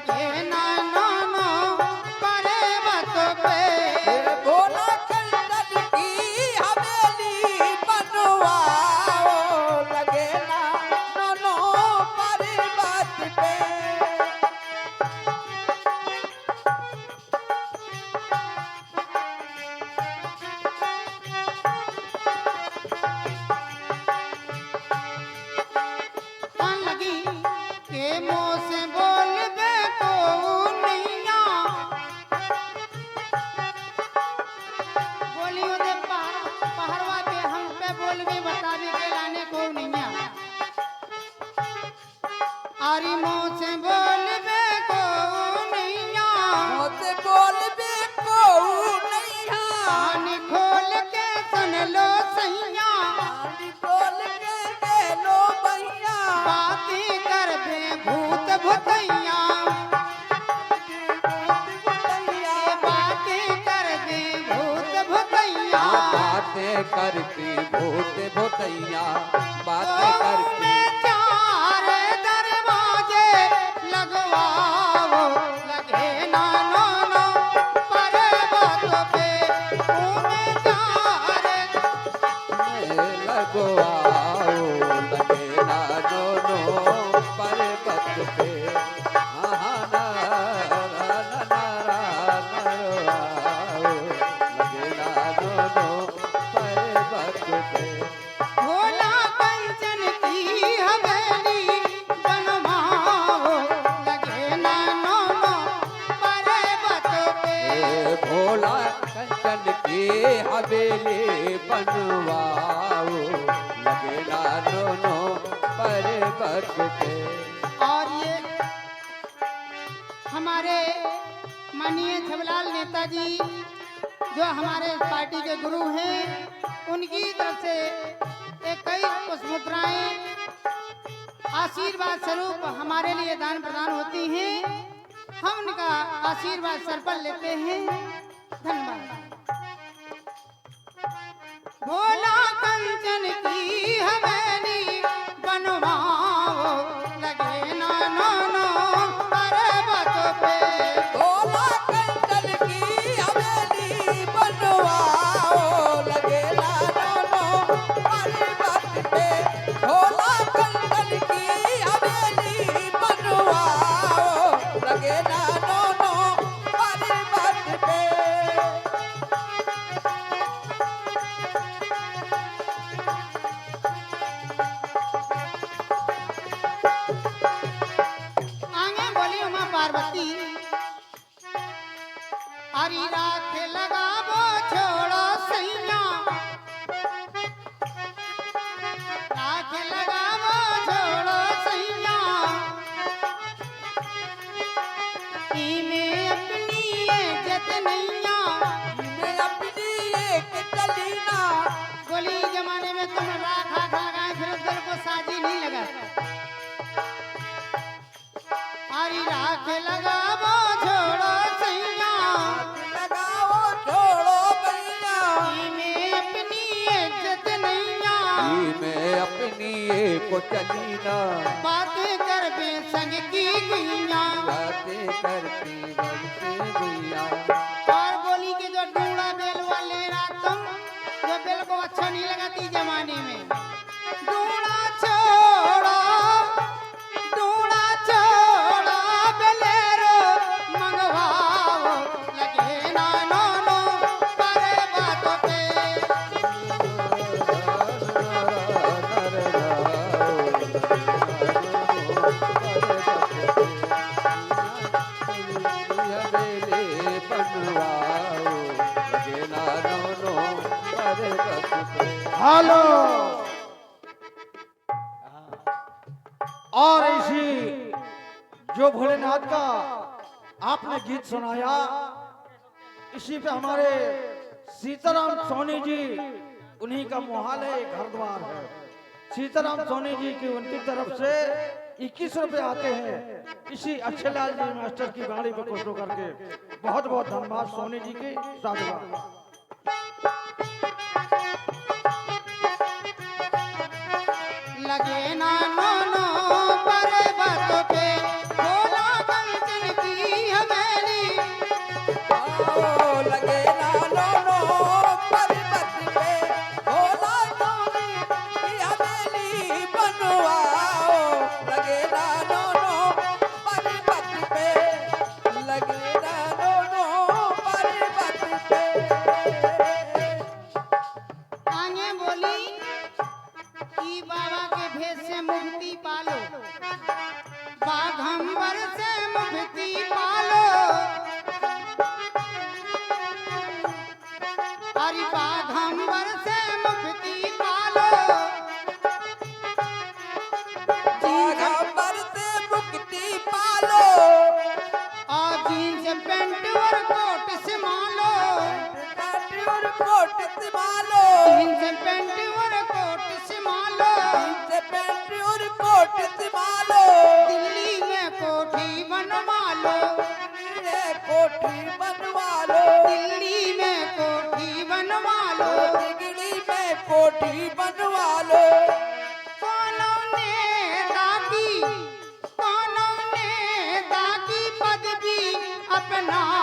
लगे ना no no पर्वत पे भोला कंचन की हवेली बनवाओ लगे ना नो पर्वत पे। कान लगी के मुंह से बोल दे को नैया बोली ओदे पहरवा पे हम पे बोलबे बतावे के लाने को नैया आरी मुंह से बोल दे को नैया मोते बोल बे को नैया कान खोल के सुन लो सैया पानी खोल के दे लो भैया बातें कर दे भूत भुतैया बातें कर दे भूत भुतैया बातें करती भूत भूतैया बातें तो करती में चार दरवाजे लगवाओ लगे ना नो नो पर्वत पे में चार लगवाओ लगे ना दोनों पर्वत पे। हाँ लगे ना दोनों पर्वत पे। भोला कंचन की हवेली बनवाओ लगे ना नो नो पर्वत पे भोला कंचन की हवेली बनवाओ लगे ना दोनों पर्वत पे। और ये हमारे माननीय छबलाल नेताजी जो हमारे पार्टी के गुरु हैं उनकी तरफ से एक कई पुष्पमुद्राएं आशीर्वाद स्वरूप हमारे लिए दान प्रदान होती हैं। हम उनका आशीर्वाद सर पर लेते हैं। धन्यवाद। भोला कंचन की हवेली बनवाओ लगे ना नो नो पर्वत पे भोला कंचन की हवेली बनवाओ लगे ना दोनों पर्वत पे। भोला कंचन की हवेली बनवाओ लगे ना दोनों पर्वत पे। आगे बोली उमा पार्वती हरी राख लगावो छोड़ो सैया राख लगावो छोड़ो सैया में अपनी इज्जत नैया मैं अपनी एक चलीना बोली जमाने में तुम राख आख लगाए फिर दिल को साजी नहीं लगा हरी राख लगावो छोड़ो सैया लगाओ छोड़ो भैया में अपनी इज्जत नैया मैं अपनी एक चलीना बातें कर बे संग की गुइया बातें करती बनते भैया। और बोली के जो डूड़ा बेल वाले रात तुम जो बेल को अच्छा नहीं लगाती जमाने में डूड़ा छोड़ो बेलेरो मंगवाओ लगे ना नो नो पर्वत पे हेलो। और इसी जो भोलेनाथ का आपने गीत सुनाया इसी पे हमारे सीताराम सोनी जी उन्हीं का मोहालय घर द्वार है। सीताराम सोनी जी की उनकी तरफ से 21 रुपए आते हैं। इसी अच्छे लाल जी मास्टर की गाड़ी पे खुश होकर के बहुत बहुत धन्यवाद सोनी जी की साधुवाद। लगे ना नो नो पर्वत पे भोला कंचन पेंट और कोट सिमालो, पैंट और कोट सिमालो, जींस पेंट और कोट सिमालो, जींस पैंट और कोट सिमालो, दिल्ली में कोठी बनवा लो, ये कोठी बनवा लो, दिल्ली में कोठी बनवा लो। दिल्ली में कोठी बनवा लो। कौनों ने दागी पदवी अपना